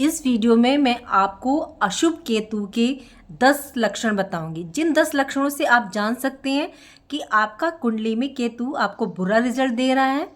इस वीडियो में मैं आपको अशुभ केतु के 10 लक्षण बताऊंगी। जिन 10 लक्षणों से आप जान सकते हैं कि आपका कुंडली में केतु आपको बुरा रिजल्ट दे रहा है,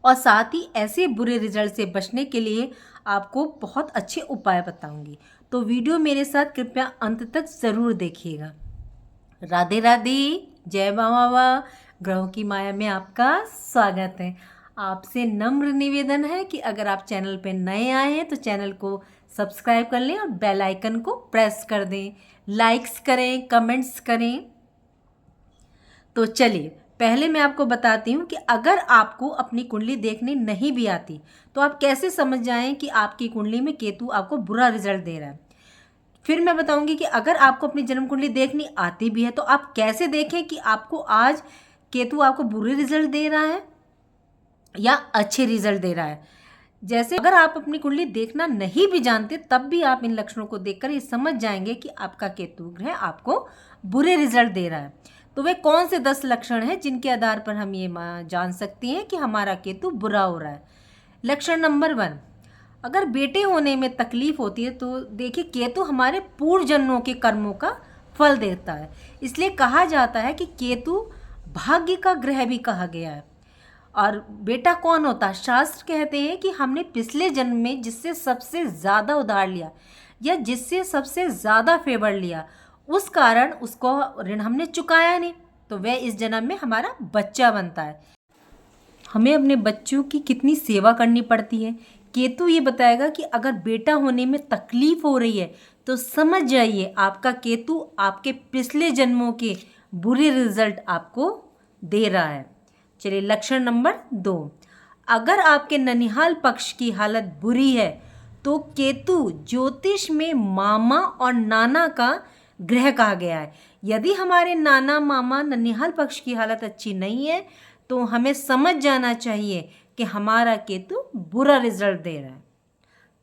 और साथ ही ऐसे बुरे रिजल्ट से बचने के लिए आपको बहुत अच्छे उपाय बताऊंगी। तो वीडियो मेरे साथ कृपया अंत तक ज़रूर देखिएगा। राधे राधे, जय बाबा, ग्रहों की माया में आपका स्वागत है। आपसे नम्र निवेदन है कि अगर आप चैनल पे नए आए हैं तो चैनल को सब्सक्राइब कर लें और बेल आइकन को प्रेस कर दें, लाइक्स करें, कमेंट्स करें। तो चलिए, पहले मैं आपको बताती हूँ कि अगर आपको अपनी कुंडली देखनी नहीं भी आती तो आप कैसे समझ जाएं कि आपकी कुंडली में केतु आपको बुरा रिजल्ट दे रहा है। फिर मैं बताऊंगी कि अगर आपको अपनी जन्म कुंडली देखनी आती भी है तो आप कैसे देखें कि आपको आज केतु आपको बुरे रिजल्ट दे रहा है या अच्छे रिजल्ट दे रहा है। जैसे अगर आप अपनी कुंडली देखना नहीं भी जानते तब भी आप इन लक्षणों को देखकर ये समझ जाएंगे कि आपका केतु ग्रह आपको बुरे रिजल्ट दे रहा है। तो वे कौन से 10 लक्षण हैं जिनके आधार पर हम ये जान सकते हैं कि हमारा केतु बुरा हो रहा है। लक्षण नंबर 1, अगर बेटे होने में तकलीफ होती है तो देखिए, केतु हमारे पूर्व जन्मों के कर्मों का फल देता है। इसलिए कहा जाता है कि केतु भाग्य का ग्रह भी कहा गया है। और बेटा कौन होता है? शास्त्र कहते हैं कि हमने पिछले जन्म में जिससे सबसे ज़्यादा उधार लिया या जिससे सबसे ज़्यादा फेवर लिया, उस कारण उसको ऋण हमने चुकाया नहीं, तो वह इस जन्म में हमारा बच्चा बनता है। हमें अपने बच्चों की कितनी सेवा करनी पड़ती है। केतु ये बताएगा कि अगर बेटा होने में तकलीफ हो रही है तो समझ जाइए आपका केतु आपके पिछले जन्मों के बुरे रिजल्ट आपको दे रहा है। चलिए, लक्षण नंबर 2, अगर आपके ननिहाल पक्ष की हालत बुरी है तो केतु ज्योतिष में मामा और नाना का ग्रह कहा गया है। यदि हमारे नाना मामा ननिहाल पक्ष की हालत अच्छी नहीं है तो हमें समझ जाना चाहिए कि हमारा केतु बुरा रिजल्ट दे रहा है।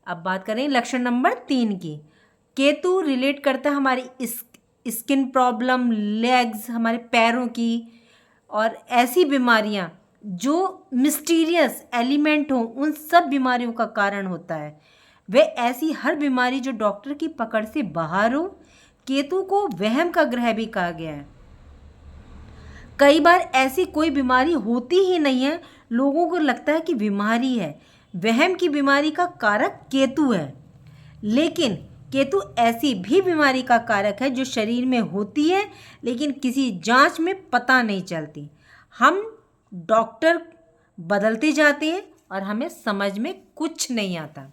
अब बात करें लक्षण नंबर 3 की। केतु रिलेट करता है हमारी स्किन प्रॉब्लम, लेग्स, हमारे पैरों की, और ऐसी बीमारियां जो मिस्टीरियस एलिमेंट हो उन सब बीमारियों का कारण होता है। वे ऐसी हर बीमारी जो डॉक्टर की पकड़ से बाहर हो। केतु को वहम का ग्रह भी कहा गया है। कई बार ऐसी कोई बीमारी होती ही नहीं है, लोगों को लगता है कि बीमारी है। वहम की बीमारी का कारक केतु है, लेकिन केतु ऐसी भी बीमारी का कारक है जो शरीर में होती है लेकिन किसी जांच में पता नहीं चलती। हम डॉक्टर बदलते जाते हैं और हमें समझ में कुछ नहीं आता।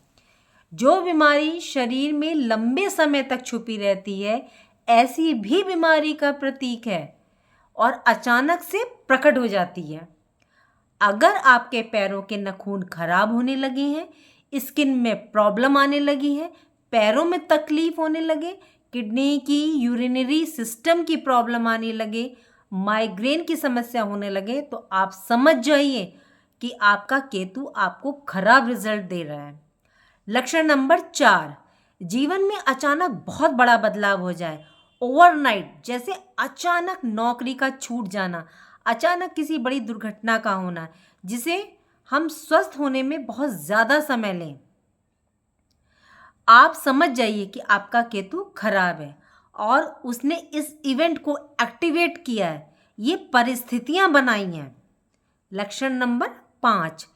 जो बीमारी शरीर में लंबे समय तक छुपी रहती है ऐसी भी बीमारी का प्रतीक है और अचानक से प्रकट हो जाती है। अगर आपके पैरों के नाखून खराब होने लगे हैं, स्किन में प्रॉब्लम आने लगी है, पैरों में तकलीफ होने लगे, किडनी की, यूरिनरी सिस्टम की प्रॉब्लम आने लगे, माइग्रेन की समस्या होने लगे, तो आप समझ जाइए कि आपका केतु आपको खराब रिजल्ट दे रहा है। लक्षण नंबर 4, जीवन में अचानक बहुत बड़ा बदलाव हो जाए, ओवरनाइट, जैसे अचानक नौकरी का छूट जाना, अचानक किसी बड़ी दुर्घटना का होना, जिसे हम स्वस्थ होने में बहुत ज़्यादा समय लें। आप समझ जाइए कि आपका केतु खराब है और उसने इस इवेंट को एक्टिवेट किया है, ये परिस्थितियां बनाई हैं। लक्षण नंबर 5,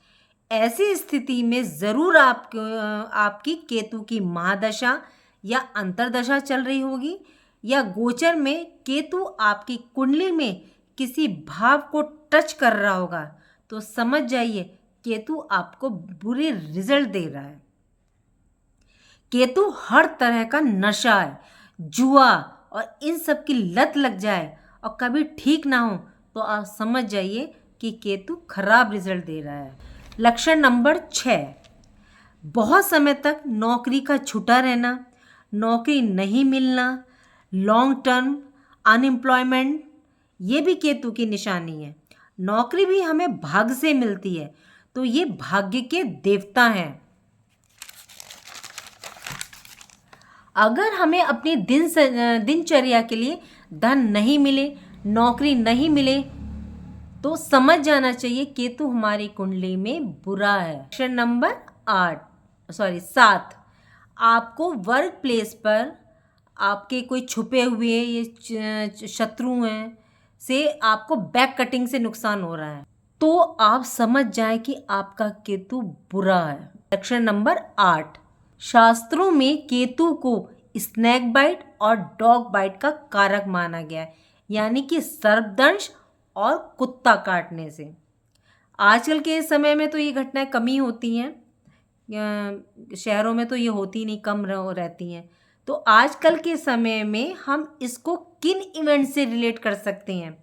ऐसी स्थिति में ज़रूर आपकी केतु की महादशा या अंतर्दशा चल रही होगी, या गोचर में केतु आपकी कुंडली में किसी भाव को टच कर रहा होगा, तो समझ जाइए केतु आपको बुरे रिजल्ट दे रहा है। केतु हर तरह का नशा है, जुआ और इन सब की लत लग जाए और कभी ठीक ना हो तो आप समझ जाइए कि केतु खराब रिजल्ट दे रहा है। लक्षण नंबर 6, बहुत समय तक नौकरी का छूटा रहना, नौकरी नहीं मिलना, लॉन्ग टर्म अनएम्प्लॉयमेंट, ये भी केतु की निशानी है। नौकरी भी हमें भाग्य से मिलती है, तो ये भाग्य के देवता हैं। अगर हमें अपनी दिनचर्या के लिए धन नहीं मिले, नौकरी नहीं मिले, तो समझ जाना चाहिए केतु हमारी कुंडली में बुरा है। लक्षण नंबर 7, आपको वर्क प्लेस पर आपके कोई छुपे हुए ये शत्रु हैं से आपको बैक कटिंग से नुकसान हो रहा है, तो आप समझ जाएं कि आपका केतु बुरा है। लक्षण नंबर 8, शास्त्रों में केतु को स्नैक बाइट और डॉग बाइट का कारक माना गया है, यानी कि सर्पदंश और कुत्ता काटने से। आजकल के समय में तो ये घटनाएं कमी होती हैं, शहरों में तो ये होती नहीं, कम रहती हैं। तो आजकल के समय में हम इसको किन इवेंट से रिलेट कर सकते हैं?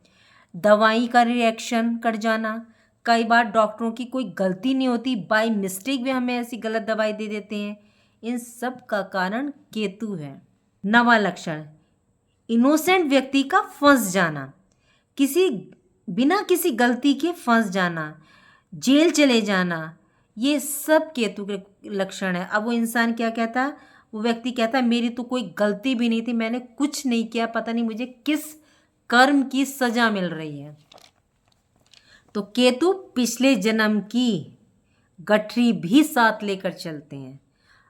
दवाई का रिएक्शन कर जाना, कई बार डॉक्टरों की कोई गलती नहीं होती, बाय मिस्टेक भी हमें ऐसी गलत दवाई दे देते हैं, इन सब का कारण केतु है। 9वां लक्षण, इनोसेंट व्यक्ति का फंस जाना, बिना किसी गलती के फंस जाना, जेल चले जाना, ये सब केतु के लक्षण है। अब वो इंसान क्या कहता है, वो व्यक्ति कहता है मेरी तो कोई गलती भी नहीं थी, मैंने कुछ नहीं किया, पता नहीं मुझे किस कर्म की सजा मिल रही है। तो केतु पिछले जन्म की गठरी भी साथ लेकर चलते हैं।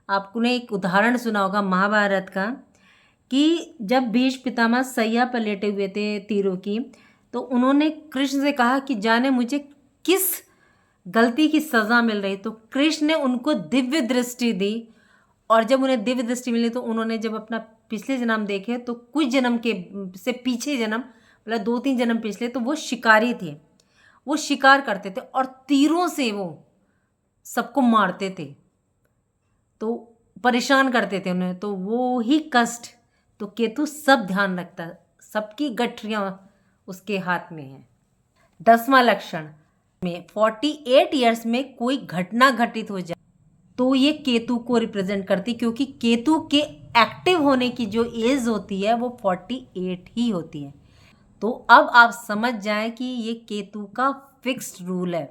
आपने एक उदाहरण सुना होगा महाभारत का, कि जब भीष्म पितामह सैया पर लेटे हुए थे तीरों की, तो उन्होंने कृष्ण से कहा कि जाने मुझे किस गलती की सज़ा मिल रही। तो कृष्ण ने उनको दिव्य दृष्टि दी, और जब उन्हें दिव्य दृष्टि मिली तो उन्होंने जब अपना पिछले जन्म देखे तो कुछ जन्म के से पीछे जन्म, मतलब 2-3 जन्म पिछले, तो वो शिकारी थे, वो शिकार करते थे और तीरों से वो सबको मारते थे, तो परेशान करते थे उन्हें, तो वो ही कष्ट, तो केतु सब ध्यान रखता है, सबकी गठरियाँ उसके हाथ में हैं। 10वां लक्षण में 48 ईयर्स में कोई घटना घटित हो जाए तो ये केतु को रिप्रेजेंट करती, क्योंकि केतु के एक्टिव होने की जो एज होती है वो 48 ही होती है। तो अब आप समझ जाएं कि ये केतु का फिक्स्ड रूल है।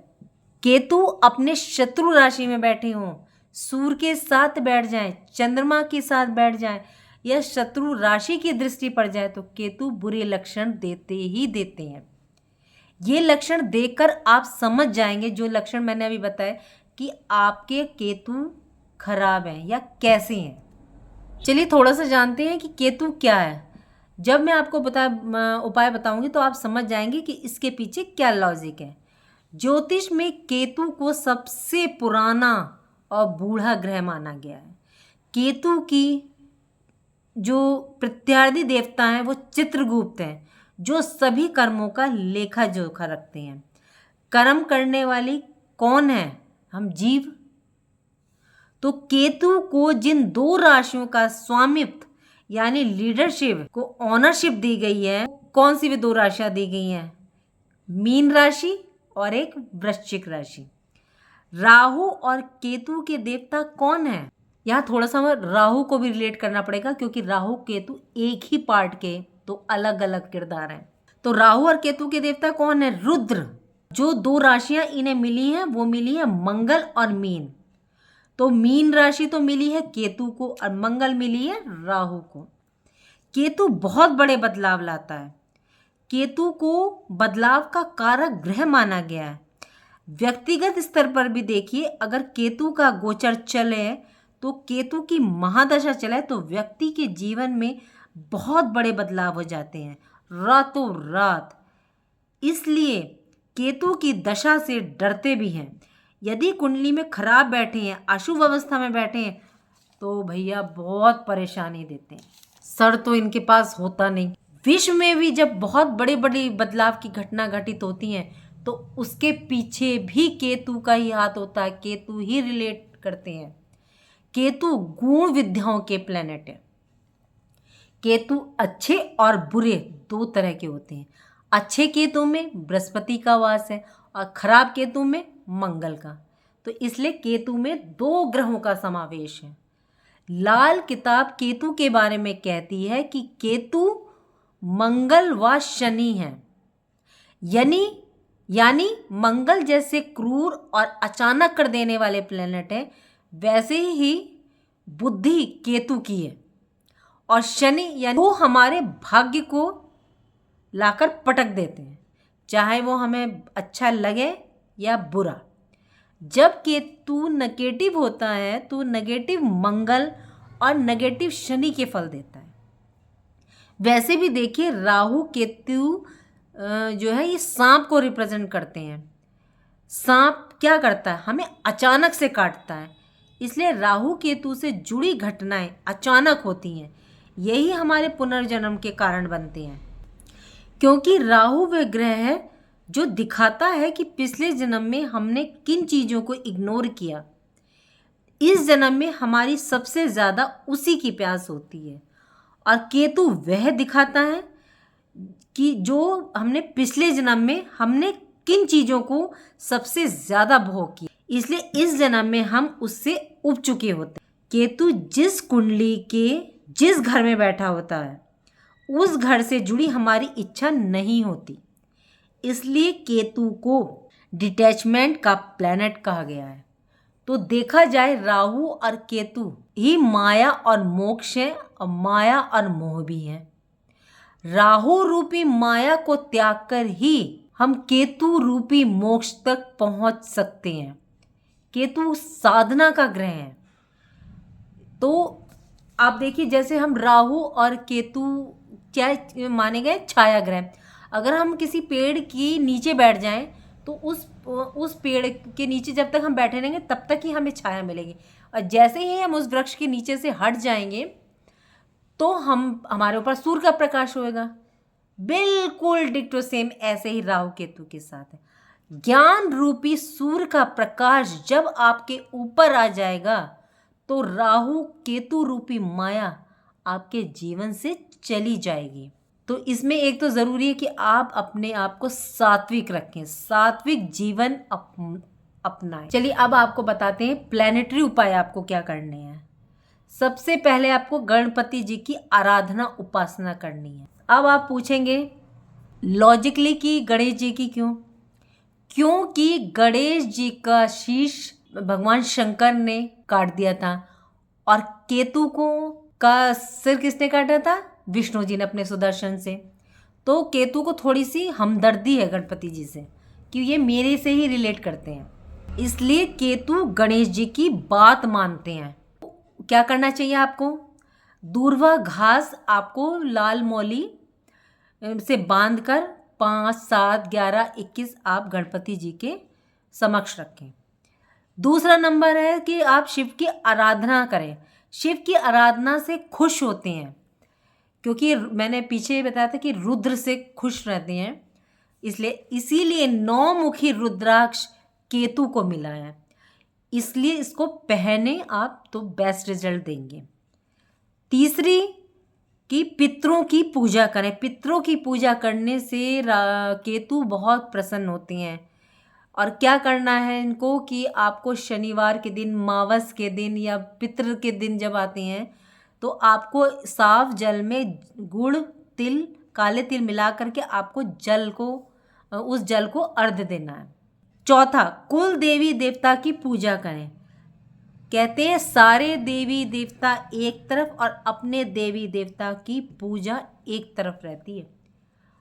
केतु अपने शत्रु राशि में बैठे हों, सूर्य के साथ बैठ जाएं, चंद्रमा के साथ बैठ जाएं, या शत्रु राशि की दृष्टि पड़ जाए, तो केतु बुरे लक्षण देते ही देते हैं। ये लक्षण देखकर आप समझ जाएंगे, जो लक्षण मैंने अभी बताए, कि आपके केतु खराब हैं या कैसे हैं। चलिए थोड़ा सा जानते हैं कि केतु क्या है। जब मैं आपको उपाय बताऊंगी तो आप समझ जाएंगे कि इसके पीछे क्या लॉजिक है। ज्योतिष में केतु को सबसे पुराना और बूढ़ा ग्रह माना गया है। केतु की जो प्रत्यार्थी देवता हैं वो चित्रगुप्त हैं, जो सभी कर्मों का लेखा जोखा रखते हैं। कर्म करने वाली कौन है? हम जीव। तो केतु को जिन 2 राशियों का स्वामित्व यानी लीडरशिप को ऑनरशिप दी गई है, कौन सी भी 2 राशियां दी गई हैं? मीन राशि और एक वृश्चिक राशि। राहु और केतु के देवता कौन है? यहाँ थोड़ा सा राहु को भी रिलेट करना पड़ेगा, क्योंकि राहु केतु एक ही पार्ट के तो अलग अलग किरदार हैं। तो राहु और केतु के देवता कौन है? रुद्र। जो 2 राशियां इन्हें मिली हैं वो मिली है मंगल और मीन। तो मीन राशि तो मिली है केतु को और मंगल मिली है राहु को। केतु बहुत बड़े बदलाव लाता है। केतु को बदलाव का कारक ग्रह माना गया है। व्यक्तिगत स्तर पर भी देखिए, अगर केतु का गोचर चले, तो केतु की महादशा चले, तो व्यक्ति के जीवन में बहुत बड़े बदलाव हो जाते हैं रातों रात। इसलिए केतु की दशा से डरते भी हैं। यदि कुंडली में खराब बैठे हैं, अशुभ अवस्था में बैठे हैं, तो भैया बहुत परेशानी देते हैं, सर तो इनके पास होता नहीं। विश्व में भी जब बहुत बड़ी बड़ी बदलाव की घटना घटित होती हैं, तो उसके पीछे भी केतु का ही हाथ होता है, केतु ही रिलेट करते हैं। केतु गुण विद्याओं के प्लेनेट है। केतु अच्छे और बुरे 2 तरह के होते हैं। अच्छे केतु में बृहस्पति का वास है और खराब केतु में मंगल का। तो इसलिए केतु में 2 ग्रहों का समावेश है। लाल किताब केतु के बारे में कहती है कि केतु मंगल व शनि है, यानी मंगल जैसे क्रूर और अचानक कर देने वाले प्लेनेट है, वैसे ही बुद्धि केतु की है। और शनि यानी वो हमारे भाग्य को लाकर पटक देते हैं, चाहे वो हमें अच्छा लगे या बुरा। जब केतु नेगेटिव होता है तो नेगेटिव मंगल और नेगेटिव शनि के फल देता है। वैसे भी देखिए राहु केतु जो है ये सांप को रिप्रेजेंट करते हैं। सांप क्या करता है, हमें अचानक से काटता है, इसलिए राहु केतु से जुड़ी घटनाएं अचानक होती हैं, यही हमारे पुनर्जन्म के कारण बनते हैं। क्योंकि राहु वह ग्रह है जो दिखाता है कि पिछले जन्म में हमने किन चीज़ों को इग्नोर किया, इस जन्म में हमारी सबसे ज़्यादा उसी की प्यास होती है। और केतु वह दिखाता है कि जो हमने पिछले जन्म में हमने किन चीज़ों को सबसे ज़्यादा भोग किया, इसलिए इस जन्म में हम उससे उब चुके होते हैं। केतु जिस कुंडली के जिस घर में बैठा होता है उस घर से जुड़ी हमारी इच्छा नहीं होती, इसलिए केतु को डिटैचमेंट का प्लैनेट कहा गया है। तो देखा जाए राहु और केतु ही माया और मोक्ष है और माया और मोह भी है। राहु रूपी माया को त्याग कर ही हम केतु रूपी मोक्ष तक पहुंच सकते हैं। केतु साधना का ग्रह है। तो आप देखिए जैसे हम राहु और केतु क्या माने गए, छाया ग्रह। अगर हम किसी पेड़ के नीचे बैठ जाएं तो उस पेड़ के नीचे जब तक हम बैठे रहेंगे तब तक ही हमें छाया मिलेगी, और जैसे ही हम उस वृक्ष के नीचे से हट जाएंगे तो हमारे ऊपर सूर्य का प्रकाश होएगा। बिल्कुल डिक्टो सेम ऐसे ही राहु केतु के साथ है। ज्ञान रूपी सूर्य का प्रकाश जब आपके ऊपर आ जाएगा तो राहु केतु रूपी माया आपके जीवन से चली जाएगी। तो इसमें एक तो ज़रूरी है कि आप अपने आप को सात्विक रखें, सात्विक जीवन अपनाएं। चलिए अब आपको बताते हैं प्लैनेटरी उपाय आपको क्या करने हैं। सबसे पहले आपको गणपति जी की आराधना उपासना करनी है। अब आप पूछेंगे लॉजिकली कि गणेश जी की क्यों? क्योंकि गणेश जी का शीश भगवान शंकर ने काट दिया था और केतु का सिर किसने काटा था? विष्णु जी ने अपने सुदर्शन से। तो केतु को थोड़ी सी हमदर्दी है गणपति जी से कि ये मेरे से ही रिलेट करते हैं, इसलिए केतु गणेश जी की बात मानते हैं। क्या करना चाहिए आपको? दूर्वा घास आपको लाल मौली से बांधकर 5, 7, 11, 21 आप गणपति जी के समक्ष रखें। दूसरा नंबर है कि आप शिव की आराधना करें। शिव की आराधना से खुश होते हैं, क्योंकि मैंने पीछे बताया था कि रुद्र से खुश रहते हैं, इसीलिए 9 मुखी रुद्राक्ष केतु को मिला है, इसलिए इसको पहने आप तो बेस्ट रिजल्ट देंगे। तीसरी कि पितरों की पूजा करें। पितरों की पूजा करने से केतु बहुत प्रसन्न होते हैं। और क्या करना है इनको कि आपको शनिवार के दिन, मावस के दिन या पितृ के दिन जब आते हैं तो आपको साफ जल में गुड़, तिल, काले तिल मिला करके आपको उस जल को अर्घ्य देना है। चौथा, कुल देवी देवता की पूजा करें। कहते हैं सारे देवी देवता एक तरफ और अपने देवी देवता की पूजा एक तरफ रहती है।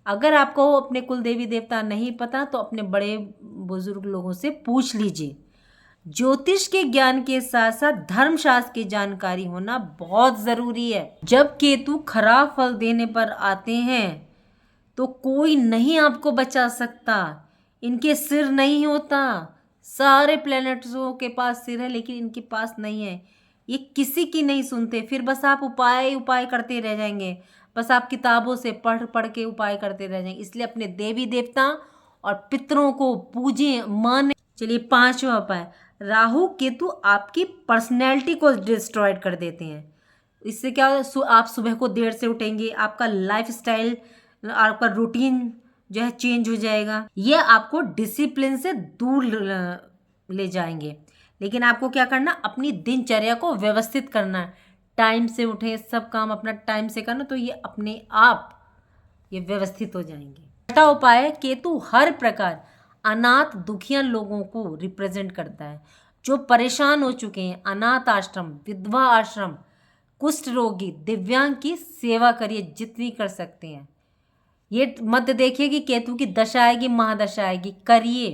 अगर आपको अपने कुल देवी देवता नहीं पता तो अपने बड़े बुजुर्ग लोगों से पूछ लीजिए। ज्योतिष के ज्ञान के साथ साथ धर्मशास्त्र की जानकारी होना बहुत ज़रूरी है। जब केतु खराब फल देने पर आते हैं तो कोई नहीं आपको बचा सकता। इनके सिर नहीं होता। सारे प्लैनेट्सों के पास सिर है लेकिन इनके पास नहीं है। ये किसी की नहीं सुनते, फिर बस आप उपाय करते रह जाएंगे। बस आप किताबों से पढ़ के उपाय करते रह जाएंगे। इसलिए अपने देवी देवता और पितरों को पूजें, माने। चलिए 5वां उपाय, राहु केतु आपकी पर्सनैलिटी को डिस्ट्रॉयड कर देते हैं। इससे क्या आप सुबह को देर से उठेंगे, आपका लाइफस्टाइल, आपका रूटीन जो है चेंज हो जाएगा। ये आपको डिसिप्लिन से दूर ले जाएंगे। लेकिन आपको क्या करना, अपनी दिनचर्या को व्यवस्थित करना है। टाइम से उठें, सब काम अपना टाइम से करना, तो ये अपने आप ये व्यवस्थित हो जाएंगे। छठा उपाय है, केतु हर प्रकार अनाथ दुखिया लोगों को रिप्रेजेंट करता है। जो परेशान हो चुके हैं, अनाथ आश्रम, विधवा आश्रम, कुष्ठ रोगी, दिव्यांग की सेवा करिए जितनी कर सकते हैं। ये मत देखिए कि केतु की दशा आएगी, महादशा आएगी, करिए।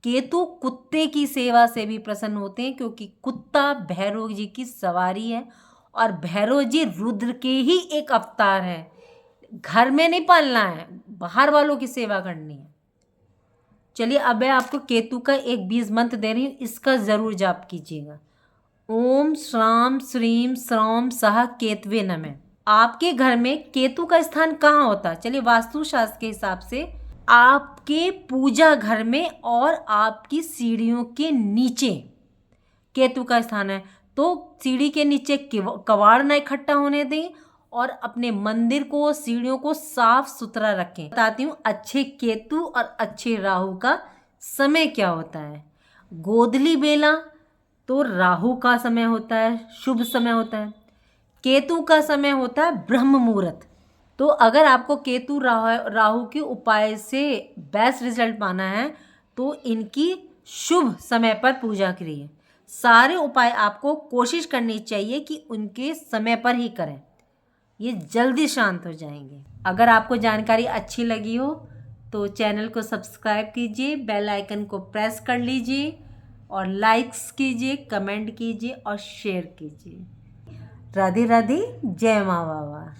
केतु कुत्ते की सेवा से भी प्रसन्न होते हैं क्योंकि कुत्ता भैरव जी की सवारी है और भैरव जी रुद्र के ही एक अवतार है। घर में नहीं पालना है, बाहर वालों की सेवा करनी है। चलिए अब मैं आपको केतु का एक बीज मंत्र दे रही हूँ, इसका जरूर जाप कीजिएगा। ओम श्राम श्रीम श्राम सह केतवे नमः। आपके घर में केतु का स्थान कहाँ होता है? चलिए वास्तुशास्त्र के हिसाब से आपके पूजा घर में और आपकी सीढ़ियों के नीचे केतु का स्थान है, तो सीढ़ी के नीचे कबाड़ ना इकट्ठा होने दें और अपने मंदिर को, सीढ़ियों को साफ सुथरा रखें। बताती हूँ अच्छे केतु और अच्छे राहु का समय क्या होता है। गोधली बेला तो राहु का समय होता है, शुभ समय होता है। केतु का समय होता है ब्रह्म मुहूर्त। तो अगर आपको केतु राहु के उपाय से बेस्ट रिजल्ट पाना है तो इनकी शुभ समय पर पूजा करिए। सारे उपाय आपको कोशिश करनी चाहिए कि उनके समय पर ही करें, ये जल्दी शांत हो जाएंगे। अगर आपको जानकारी अच्छी लगी हो तो चैनल को सब्सक्राइब कीजिए, बेल आइकन को प्रेस कर लीजिए और लाइक्स कीजिए, कमेंट कीजिए और शेयर कीजिए। राधे राधे, जय माँ बाबा।